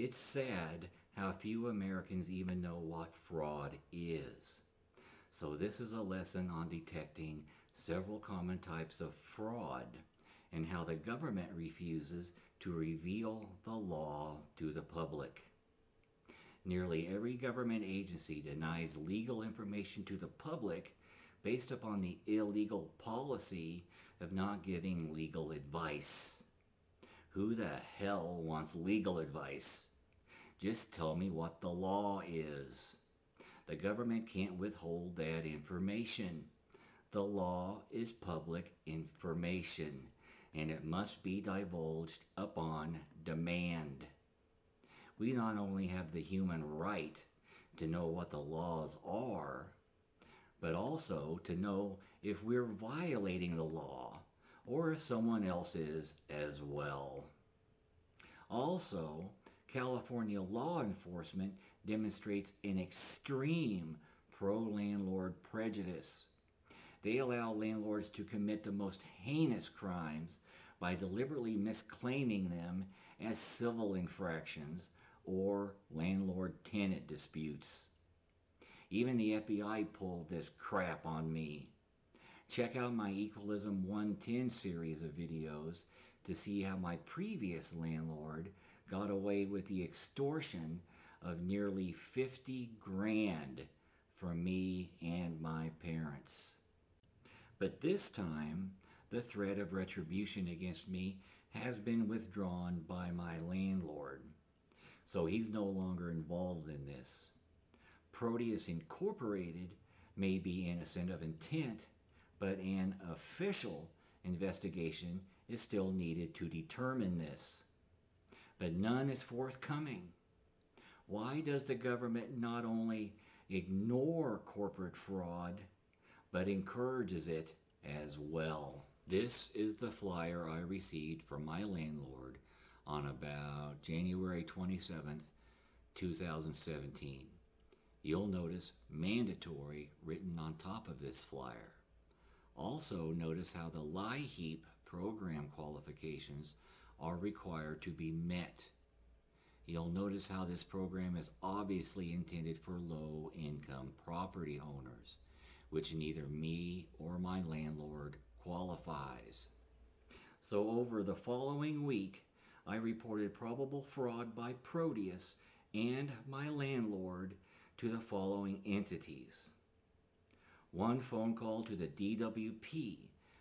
It's sad how few Americans even know what fraud is. So this is a lesson on detecting several common types of fraud and how the government refuses to reveal the law to the public. Nearly every government agency denies legal information to the public based upon the illegal policy of not giving legal advice. Who the hell wants legal advice? Just tell me what the law is. The government can't withhold that information. The law is public information, and it must be divulged upon demand. We not only have the human right to know what the laws are, but also to know if we're violating the law or if someone else is as well. Also, California law enforcement demonstrates an extreme pro-landlord prejudice. They allow landlords to commit the most heinous crimes by deliberately misclaiming them as civil infractions or landlord-tenant disputes. Even the FBI pulled this crap on me. Check out my Equalism 110 series of videos to see how my previous landlord got away with the extortion of nearly 50 grand from me and my parents. But this time, the threat of retribution against me has been withdrawn by my landlord, so he's no longer involved in this. Proteus Incorporated may be innocent of intent, but an official investigation is still needed to determine this. But none is forthcoming. Why does the government not only ignore corporate fraud, but encourages it as well? This is the flyer I received from my landlord on about January 27th, 2017. You'll notice mandatory written on top of this flyer. Also notice how the LIHEAP program qualifications are required to be met. You'll notice how this program is obviously intended for low-income property owners, which neither me or my landlord qualifies. So over the following week, I reported probable fraud by Proteus and my landlord to the following entities. One phone call to the DWP,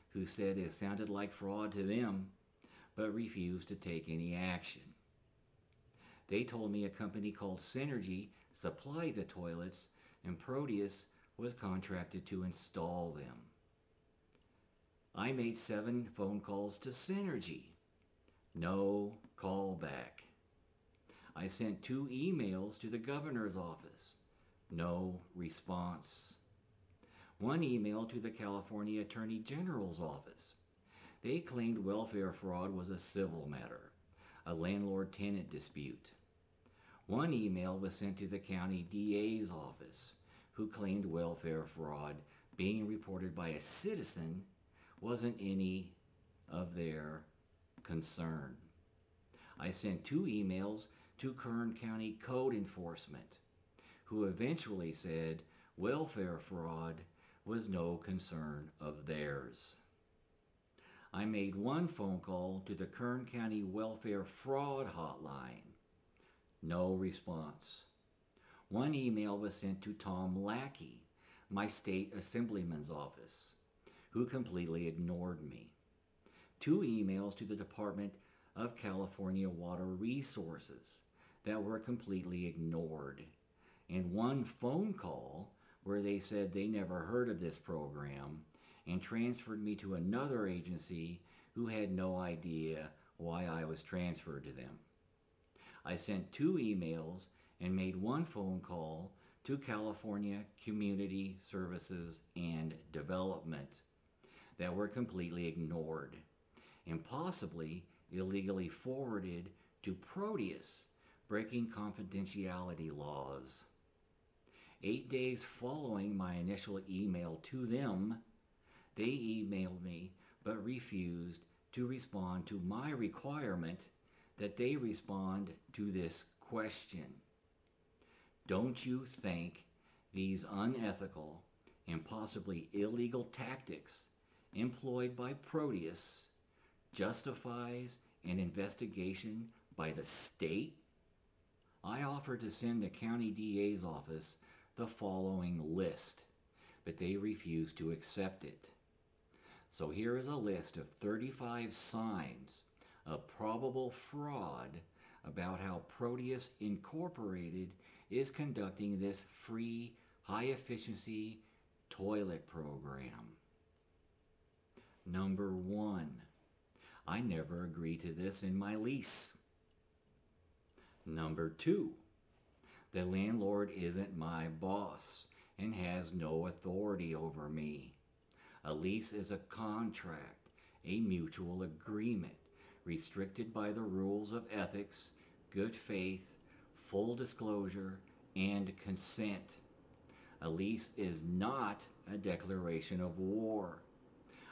who said it sounded like fraud to them, but refused to take any action. They told me a company called Synergy supplied the toilets and Proteus was contracted to install them. I made 7 phone calls to Synergy. No call back. I sent 2 emails to the governor's office. No response. 1 email to the California Attorney General's office. They claimed welfare fraud was a civil matter, a landlord-tenant dispute. 1 email was sent to the county DA's office, who claimed welfare fraud being reported by a citizen wasn't any of their concern. I sent 2 emails to Kern County Code Enforcement, who eventually said welfare fraud was no concern of theirs. I made 1 phone call to the Kern County Welfare Fraud Hotline. No response. 1 email was sent to Tom Lackey, my state assemblyman's office, who completely ignored me. 2 emails to the Department of California Water Resources that were completely ignored, and 1 phone call where they said they never heard of this program and transferred me to another agency who had no idea why I was transferred to them. I sent 2 emails and made 1 phone call to California Community Services and Development that were completely ignored and possibly illegally forwarded to Proteus, breaking confidentiality laws. 8 days following my initial email to them, they emailed me but refused to respond to my requirement that they respond to this question. Don't you think these unethical and possibly illegal tactics employed by Proteus justifies an investigation by the state? I offered to send the county DA's office the following list, but they refused to accept it. So here is a list of 35 signs of probable fraud about how Proteus Incorporated is conducting this free, high-efficiency toilet program. Number 1, I never agreed to this in my lease. Number 2, the landlord isn't my boss and has no authority over me. A lease is a contract, a mutual agreement, restricted by the rules of ethics, good faith, full disclosure, and consent. A lease is not a declaration of war.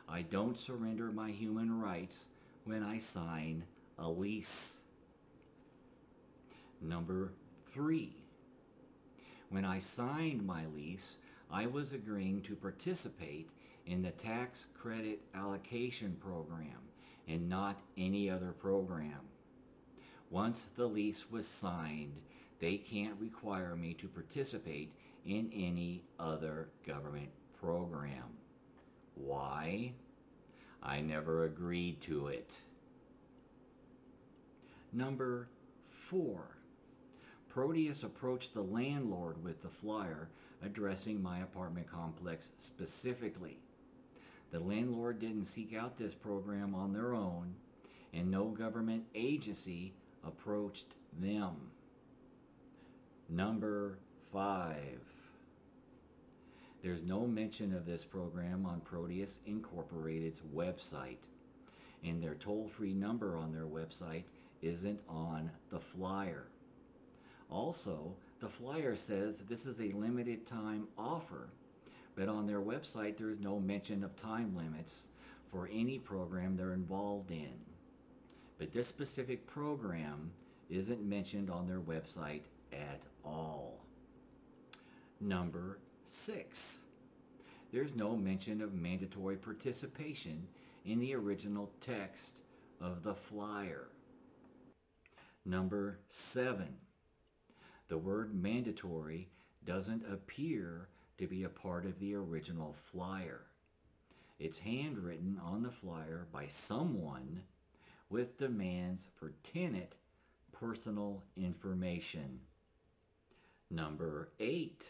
I don't surrender my human rights when I sign a lease. Number 3, when I signed my lease, I was agreeing to participate in the tax credit allocation program and not any other program. Once the lease was signed, they can't require me to participate in any other government program. Why? I never agreed to it. Number 4, Proteus approached the landlord with the flyer addressing my apartment complex specifically. The landlord didn't seek out this program on their own, and no government agency approached them. Number 5, there's no mention of this program on Proteus Incorporated's website, and their toll-free number on their website isn't on the flyer. Also, the flyer says this is a limited time offer, but on their website there is no mention of time limits for any program they're involved in. But this specific program isn't mentioned on their website at all. Number 6, there's no mention of mandatory participation in the original text of the flyer. Number 7, the word mandatory doesn't appear to be a part of the original flyer. It's handwritten on the flyer by someone with demands for tenant personal information. Number 8,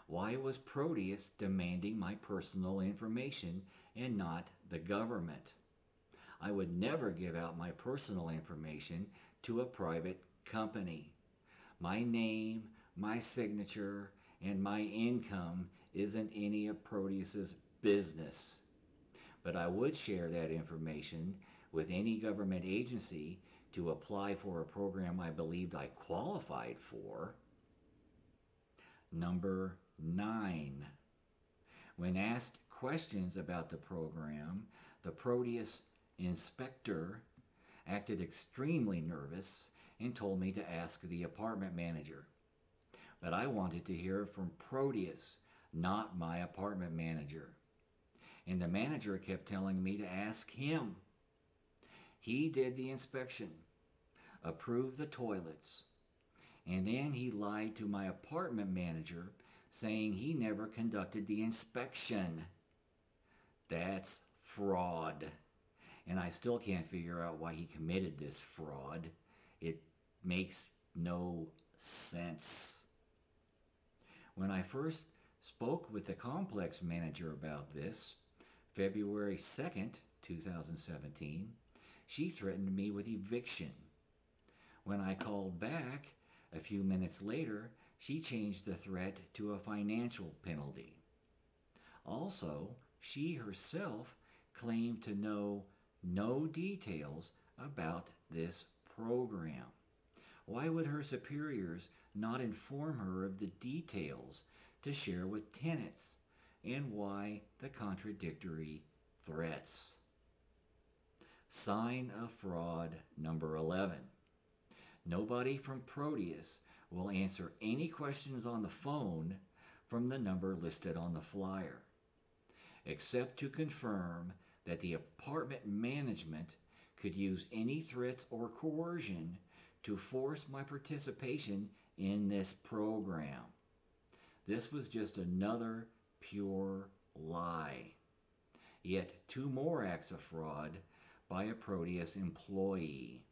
why was Proteus demanding my personal information and not the government? I would never give out my personal information to a private company. My name, my signature, and my income isn't any of Proteus's business. But I would share that information with any government agency to apply for a program I believed I qualified for. Number 9, when asked questions about the program, the Proteus inspector acted extremely nervous and told me to ask the apartment manager. But I wanted to hear from Proteus, not my apartment manager. And the manager kept telling me to ask him. He did the inspection, approved the toilets, and then he lied to my apartment manager saying he never conducted the inspection. That's fraud. And I still can't figure out why he committed this fraud. It makes no sense. When I first spoke with the complex manager about this, February 2nd, 2017, she threatened me with eviction. When I called back a few minutes later, she changed the threat to a financial penalty. Also, she herself claimed to know no details about this program. Why would her superiors not inform her of the details to share with tenants? And why the contradictory threats? Sign of fraud number 11. Nobody from Proteus will answer any questions on the phone from the number listed on the flyer, except to confirm that the apartment management could use any threats or coercion to force my participation in this program. This was just another pure lie. Yet 2 more acts of fraud by a Proteus employee.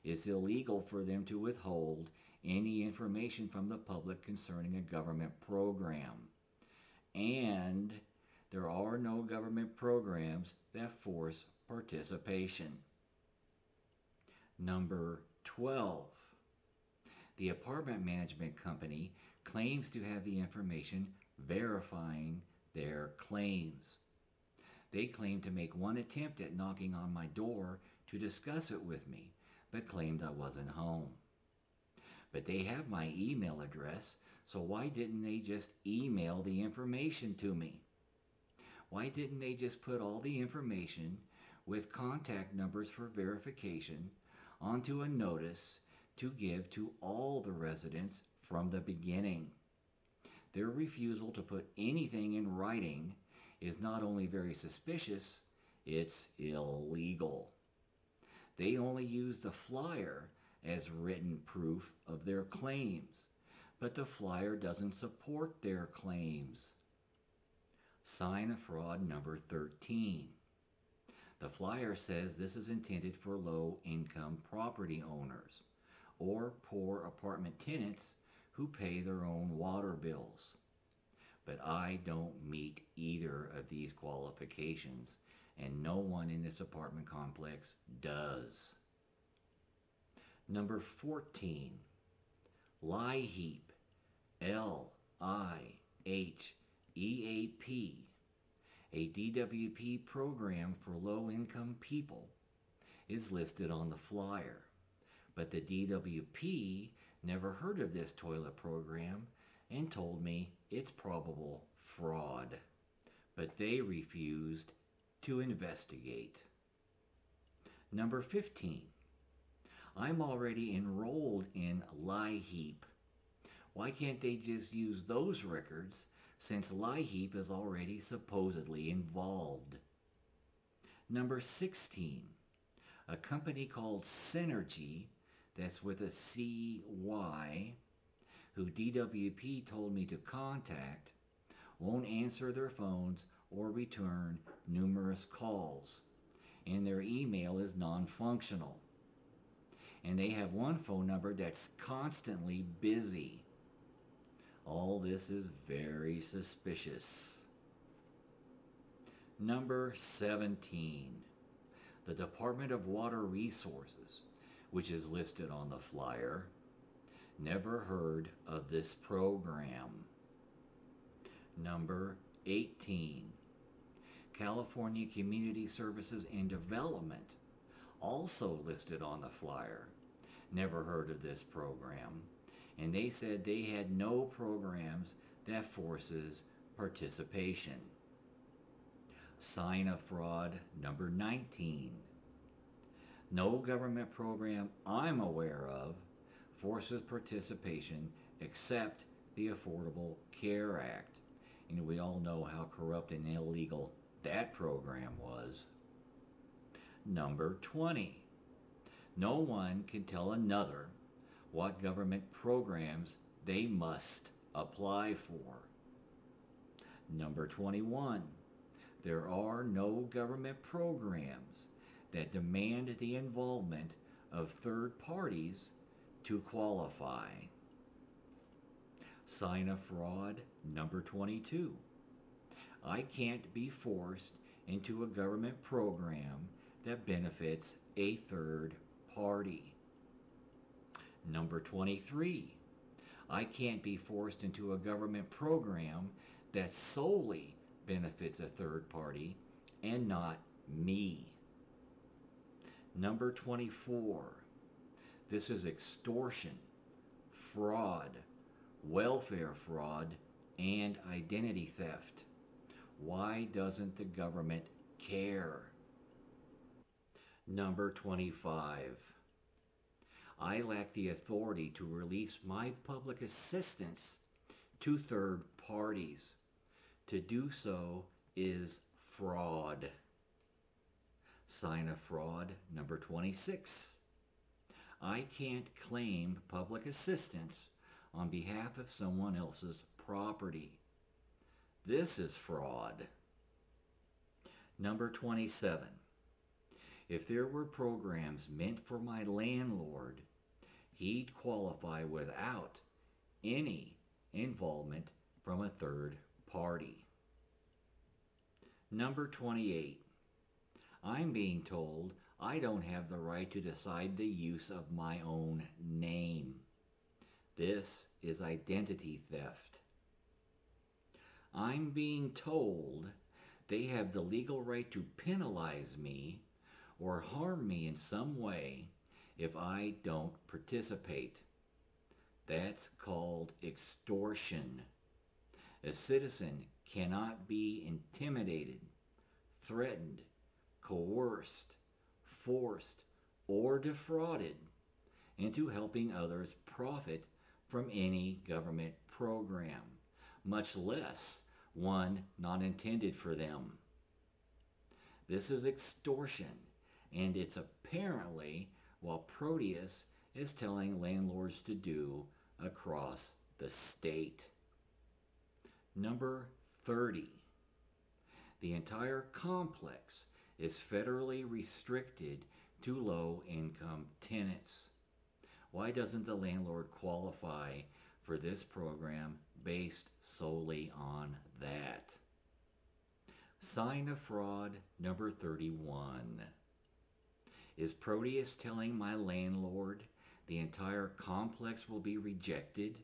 It's illegal for them to withhold any information from the public concerning a government program. And there are no government programs that force participation. Number 12. The apartment management company claims to have the information verifying their claims. They claim to make one attempt at knocking on my door to discuss it with me, but claimed I wasn't home. But they have my email address, so why didn't they just email the information to me? Why didn't they just put all the information with contact numbers for verification onto a notice to give to all the residents from the beginning? Their refusal to put anything in writing is not only very suspicious, it's illegal. They only use the flyer as written proof of their claims, but the flyer doesn't support their claims. Sign of fraud number 13. The flyer says this is intended for low-income property owners or poor apartment tenants who pay their own water bills. But I don't meet either of these qualifications, and no one in this apartment complex does. Number 14. Lie heap, LIHEAP, a DWP program for low-income people, is listed on the flyer. But the DWP never heard of this toilet program and told me it's probable fraud. But they refused to investigate. Number 15. I'm already enrolled in LIHEAP. Why can't they just use those records since LIHEAP is already supposedly involved? Number 16. A company called Synergy, that's with a CY, who DWP told me to contact, won't answer their phones or return numerous calls, and their email is non-functional. And they have one phone number that's constantly busy. All this is very suspicious. Number 17. The Department of Water Resources, which is listed on the flyer, never heard of this program. Number 18. California Community Services and Development, also listed on the flyer, never heard of this program, and they said they had no programs that forces participation. Sign of fraud number 19. No government program I'm aware of forces participation except the Affordable Care Act, and we all know how corrupt and illegal that program was. Number 20. No one can tell another what government programs they must apply for. Number 21. There are no government programs that demand the involvement of third parties to qualify. Sign of fraud number 22. I can't be forced into a government program that benefits a third party. Number 23. I can't be forced into a government program that solely benefits a third party and not me. Number 24. This is extortion, fraud, welfare fraud, and identity theft. Why doesn't the government care? Number 25. I lack the authority to release my public assistance to third parties. To do so is fraud. Sign of fraud number 26. I can't claim public assistance on behalf of someone else's property. This is fraud. Number 27. If there were programs meant for my landlord, he'd qualify without any involvement from a third party. Number 28. I'm being told I don't have the right to decide the use of my own name. This is identity theft. I'm being told they have the legal right to penalize me or harm me in some way if I don't participate. That's called extortion. A citizen cannot be intimidated, threatened, coerced, forced, or defrauded into helping others profit from any government program, much less one not intended for them. This is extortion, and it's apparently what Proteus is telling landlords to do across the state. Number 30. The entire complex is federally restricted to low-income tenants. Why doesn't the landlord qualify for this program based solely on that? Sign of fraud number 31. Is Proteus telling my landlord the entire complex will be rejected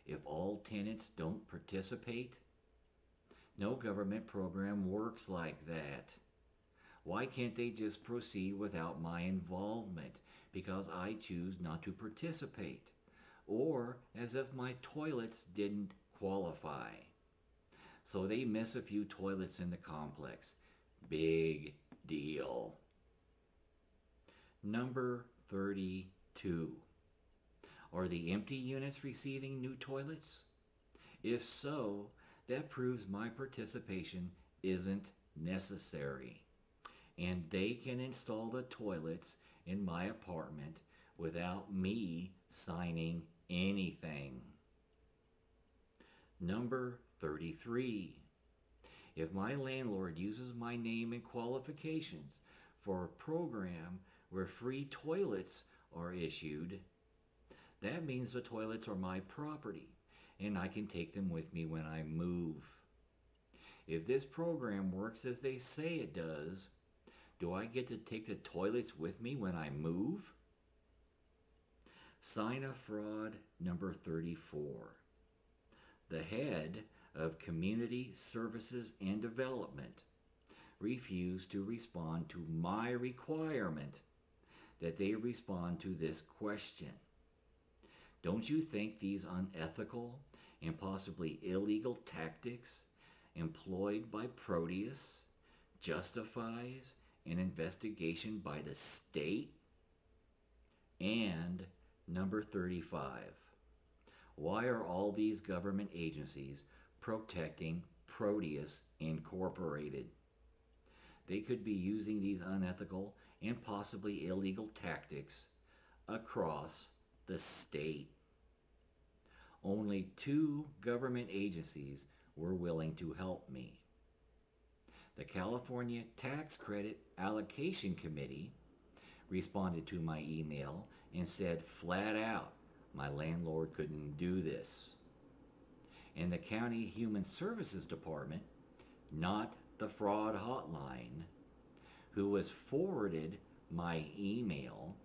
if all tenants don't participate? No government program works like that. Why can't they just proceed without my involvement because I choose not to participate? Or as if my toilets didn't qualify. So they miss a few toilets in the complex. Big deal. Number 32. Are the empty units receiving new toilets? If so, that proves my participation isn't necessary, and they can install the toilets in my apartment without me signing anything. Number 33. If my landlord uses my name and qualifications for a program where free toilets are issued, that means the toilets are my property and I can take them with me when I move. If this program works as they say it does, do I get to take the toilets with me when I move? Sign of fraud number 34. The head of Community Services and Development refused to respond to my requirement that they respond to this question. Don't you think these unethical and possibly illegal tactics employed by Proteus justifies an investigation by the state? And number 35. Why are all these government agencies protecting Proteus Incorporated? They could be using these unethical and possibly illegal tactics across the state. Only 2 government agencies were willing to help me. The California Tax Credit Allocation Committee responded to my email and said flat out my landlord couldn't do this. And the County Human Services Department, not the fraud hotline, who was forwarded my email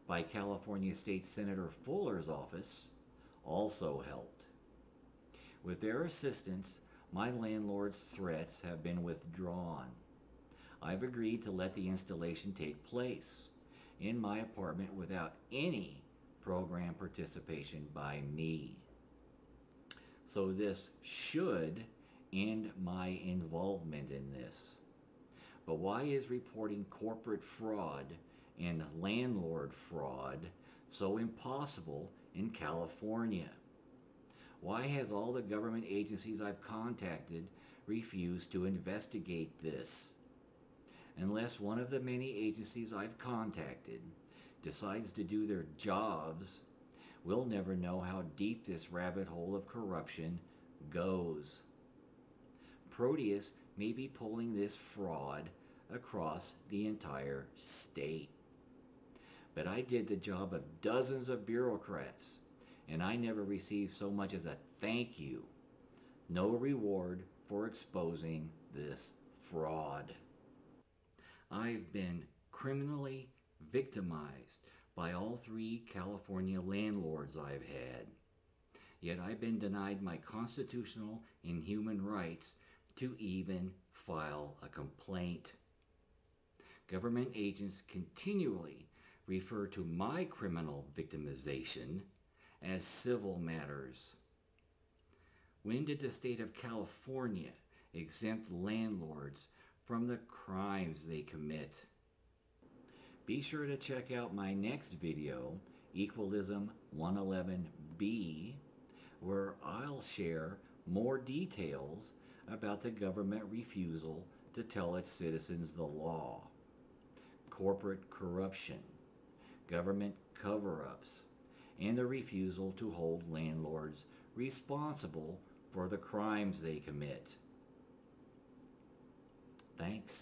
by California State Senator Fuller's office, also helped. With their assistance, my landlord's threats have been withdrawn. I've agreed to let the installation take place in my apartment without any program participation by me. So this should end my involvement in this. But why is reporting corporate fraud and landlord fraud so impossible in California? Why has all the government agencies I've contacted refused to investigate this? Unless one of the many agencies I've contacted decides to do their jobs, we'll never know how deep this rabbit hole of corruption goes. Proteus may be pulling this fraud across the entire state. But I did the job of dozens of bureaucrats, and I never received so much as a thank you. No reward for exposing this fraud. I've been criminally victimized by all 3 California landlords I've had. Yet I've been denied my constitutional and human rights to even file a complaint. Government agents continually refer to my criminal victimization as civil matters. When did the state of California exempt landlords from the crimes they commit? Be sure to check out my next video, Equalism 111B, where I'll share more details about the government refusal to tell its citizens the law, corporate corruption, government cover-ups, and the refusal to hold landlords responsible for the crimes they commit. Thanks.